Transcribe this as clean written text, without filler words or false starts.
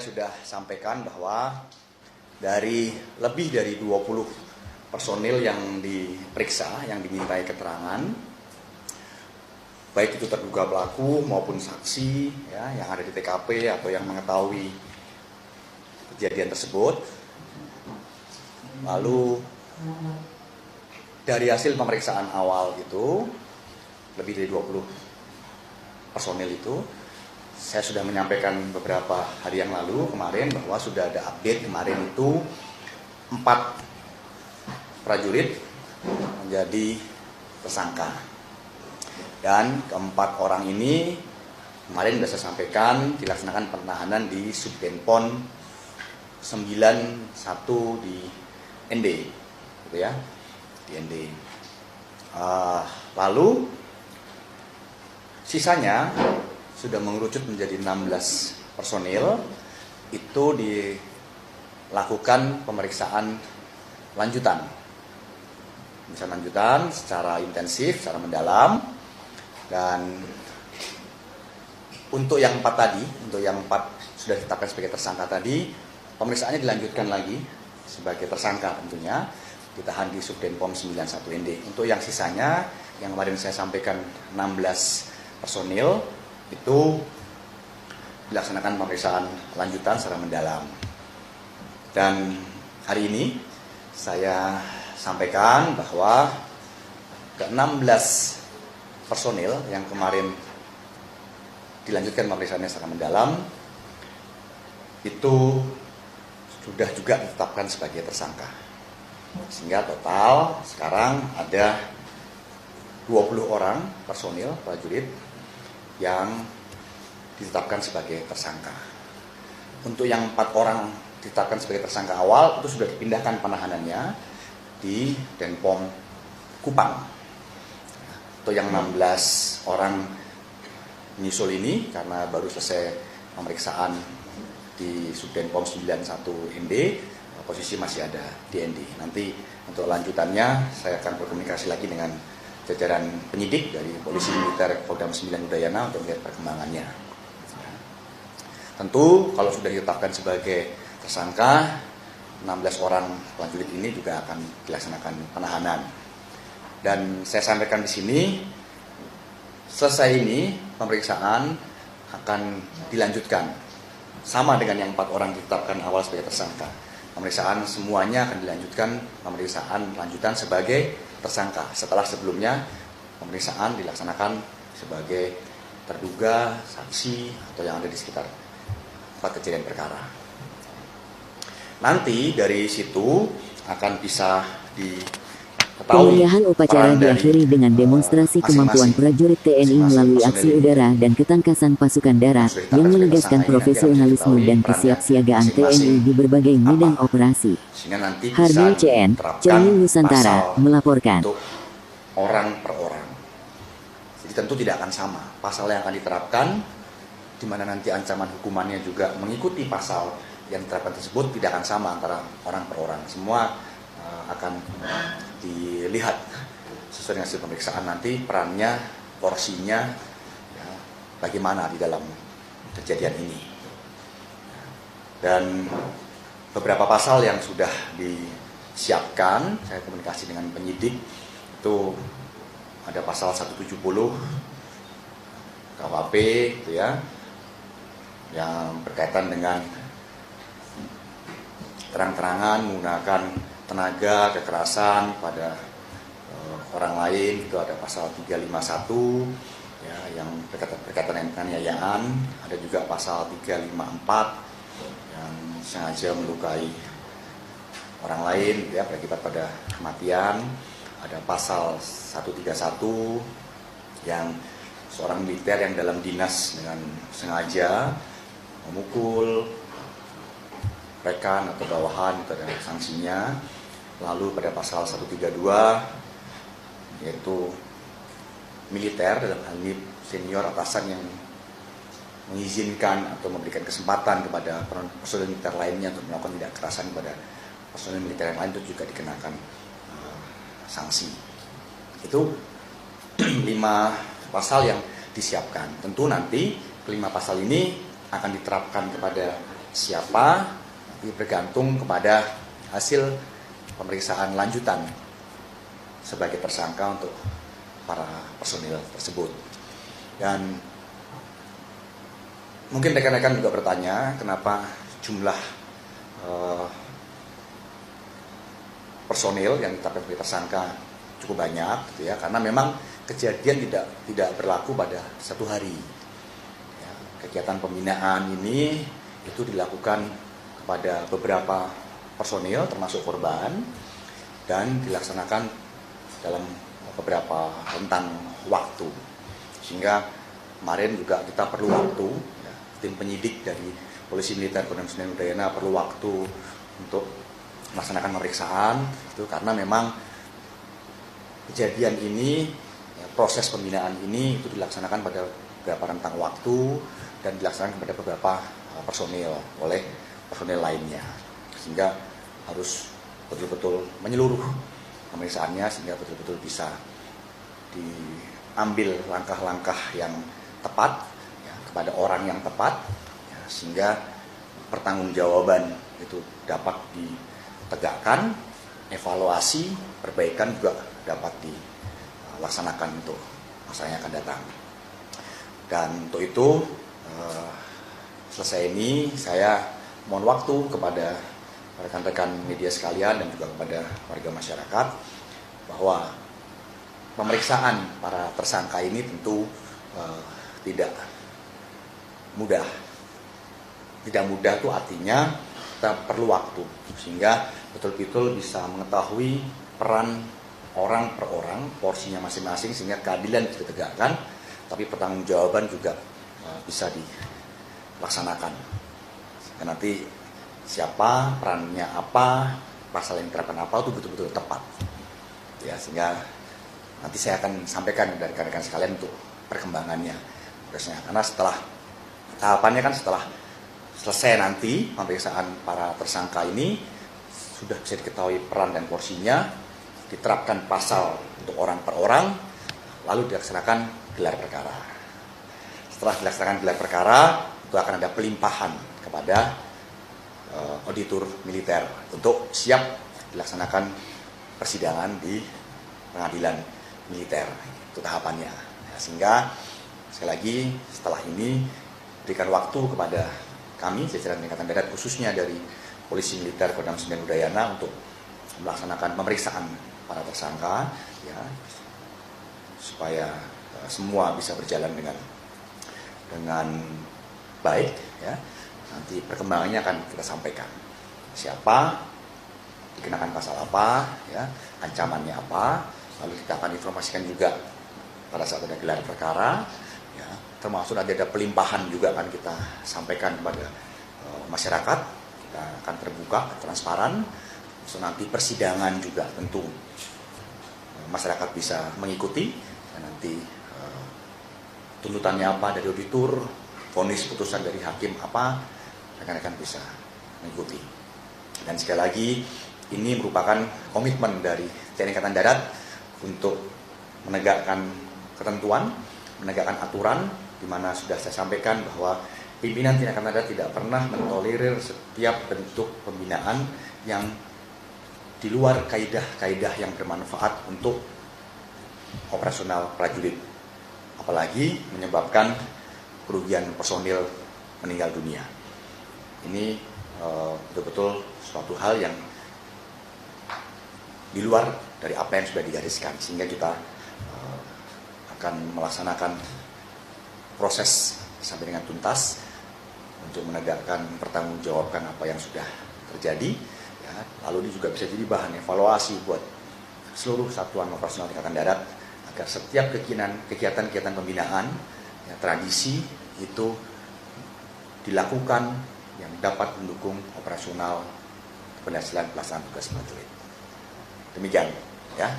sudah sampaikan bahwa dari lebih dari 20 personil yang diperiksa, yang dimintai keterangan, baik itu terduga pelaku maupun saksi ya, yang ada di TKP atau yang mengetahui kejadian tersebut. Lalu dari hasil pemeriksaan awal itu, lebih dari 20 personil itu, saya sudah menyampaikan beberapa hari yang lalu kemarin bahwa sudah ada update. Kemarin itu 4 prajurit menjadi tersangka. Dan keempat orang ini kemarin sudah saya sampaikan dilaksanakan penahanan di Subdenpom 91 di ND, gitu ya, di ND. Lalu sisanya sudah mengerucut menjadi 16 personil. Itu dilakukan pemeriksaan lanjutan, secara intensif, secara mendalam. Dan untuk yang 4 tadi, untuk yang 4 sudah ditetapkan sebagai tersangka tadi, pemeriksaannya dilanjutkan lagi sebagai tersangka tentunya, ditahan di Subdenpom 91 ND. Untuk yang sisanya, yang kemarin saya sampaikan 16 personil, itu dilaksanakan pemeriksaan lanjutan secara mendalam. Dan hari ini saya sampaikan bahwa ke-16 personil yang kemarin dilanjutkan pemeriksaannya secara mendalam itu sudah juga ditetapkan sebagai tersangka. Sehingga total sekarang ada 20 orang personil prajurit yang ditetapkan sebagai tersangka. Untuk yang 4 orang ditetapkan sebagai tersangka awal itu sudah dipindahkan penahanannya di Denpom Kupang. Untuk yang 16 orang menyusul ini karena baru selesai pemeriksaan di Subdenpom 91 ND, posisi masih ada di ND. Nanti untuk lanjutannya saya akan berkomunikasi lagi dengan jajaran penyidik dari Polisi Militer Kodam 9 Udayana untuk melihat perkembangannya. Tentu kalau sudah ditetapkan sebagai tersangka, 16 orang prajurit ini juga akan dilaksanakan penahanan. Dan saya sampaikan di sini, selesai ini pemeriksaan akan dilanjutkan sama dengan yang 4 orang ditetapkan awal sebagai tersangka. Pemeriksaan semuanya akan dilanjutkan, pemeriksaan lanjutan sebagai tersangka setelah sebelumnya pemeriksaan dilaksanakan sebagai terduga, saksi atau yang ada di sekitar tempat kejadian perkara. Nanti dari situ akan bisa diketahui. Kemeriahan upacara diakhiri dengan demonstrasi kemampuan prajurit TNI melalui aksi udara dan ketangkasan pasukan darat yang menegaskan profesionalisme dan kesiapsiagaan TNI di berbagai medan operasi. Hardil CN, Cermin Nusantara, melaporkan. Untuk orang per orang. Jadi tentu tidak akan sama. Pasal yang akan diterapkan, di mana nanti ancaman hukumannya juga mengikuti pasal yang diterapkan tersebut, tidak akan sama antara orang per orang. Semua akan dilihat sesuai dengan hasil pemeriksaan nanti perannya, porsinya, ya, bagaimana di dalam kejadian ini. Dan beberapa pasal yang sudah disiapkan, saya komunikasi dengan penyidik, itu ada pasal 170 KUHP, gitu ya, yang berkaitan dengan terang-terangan menggunakan tenaga, kekerasan pada orang lain. Itu ada pasal 351 ya, yang berkaitan dengan penganiayaan. Ada juga pasal 354 yang sengaja melukai orang lain ya, berakibat pada kematian. Ada pasal 131 yang seorang militer yang dalam dinas dengan sengaja memukul rekan atau bawahan, itu ada sanksinya. Lalu pada pasal 132 yaitu militer, dalam hal ini senior atasan yang mengizinkan atau memberikan kesempatan kepada personel militer lainnya untuk melakukan tindak kekerasan kepada personel militer yang lain, itu juga dikenakan sanksi. Itu 5 pasal yang disiapkan. Tentu nanti kelima pasal ini akan diterapkan kepada siapa nanti bergantung kepada hasil pemeriksaan lanjutan sebagai tersangka untuk para personil tersebut. Dan mungkin rekan-rekan juga bertanya kenapa jumlah personil yang ditetapkan sebagai tersangka cukup banyak, gitu ya, karena memang kejadian tidak berlaku pada satu hari. Ya, kegiatan pembinaan ini itu dilakukan kepada beberapa personil termasuk korban dan dilaksanakan dalam beberapa rentang waktu, sehingga kemarin juga kita perlu waktu, ya, tim penyidik dari Polisi Militer Kodam Senen Udayana perlu waktu untuk melaksanakan pemeriksaan itu karena memang kejadian ini, ya, proses pembinaan ini itu dilaksanakan pada beberapa rentang waktu dan dilaksanakan kepada beberapa personil oleh personil lainnya, sehingga harus betul-betul menyeluruh pemeriksaannya sehingga betul-betul bisa diambil langkah-langkah yang tepat, ya, kepada orang yang tepat, ya, sehingga pertanggungjawaban itu dapat ditegakkan, evaluasi, perbaikan juga dapat dilaksanakan untuk masa yang akan datang. Dan untuk itu selesai ini saya mohon waktu kepada rekan-rekan media sekalian dan juga kepada warga masyarakat bahwa pemeriksaan para tersangka ini tentu tidak mudah. Tidak mudah itu artinya kita perlu waktu sehingga betul-betul bisa mengetahui peran orang per orang, porsinya masing-masing sehingga keadilan bisa ditegakkan, tapi pertanggungjawaban juga bisa dilaksanakan. Dan nanti siapa, perannya apa, pasal yang diterapkan apa itu betul-betul tepat. Ya, sehingga nanti saya akan sampaikan dari rekan-rekan sekalian untuk perkembangannya. Karena setelah tahapannya kan setelah selesai nanti pemeriksaan para tersangka ini sudah bisa diketahui peran dan porsinya, diterapkan pasal untuk orang per orang, lalu dilaksanakan gelar perkara. Setelah dilaksanakan gelar perkara, itu akan ada pelimpahan kepada auditor militer untuk siap dilaksanakan persidangan di pengadilan militer. Itu tahapannya. Ya, sehingga sekali lagi setelah ini berikan waktu kepada kami jajaran Angkatan Darat khususnya dari Polisi Militer Kodam Senen Udayana untuk melaksanakan pemeriksaan para tersangka, ya, supaya semua bisa berjalan dengan baik, ya. Nanti perkembangannya akan kita sampaikan. Siapa, dikenakan pasal apa, ya, ancamannya apa, lalu kita akan informasikan juga pada saat ada gelar perkara, ya, termasuk ada pelimpahan juga akan kita sampaikan kepada masyarakat. Kita akan terbuka, transparan. So, nanti persidangan juga tentu masyarakat bisa mengikuti dan nanti tuntutannya apa dari auditor, vonis putusan dari hakim apa, rekan-rekan bisa mengikuti. Dan sekali lagi ini merupakan komitmen dari TNI Angkatan Darat untuk menegakkan ketentuan, menegakkan aturan, di mana sudah saya sampaikan bahwa pimpinan TNI Angkatan Darat tidak pernah mentolerir setiap bentuk pembinaan yang di luar kaidah-kaidah yang bermanfaat untuk operasional prajurit, apalagi menyebabkan kerugian personil meninggal dunia. Ini betul-betul suatu hal yang di luar dari apa yang sudah digariskan, sehingga kita akan melaksanakan proses sampai dengan tuntas untuk menegakkan pertanggungjawabkan apa yang sudah terjadi, ya. Lalu ini juga bisa jadi bahan evaluasi buat seluruh satuan operasional Angkatan Darat agar setiap kegiatan-kegiatan pembinaan, ya, tradisi itu dilakukan yang dapat mendukung operasional keberhasilan pelaksanaan tugas prajurit. Demikian, ya.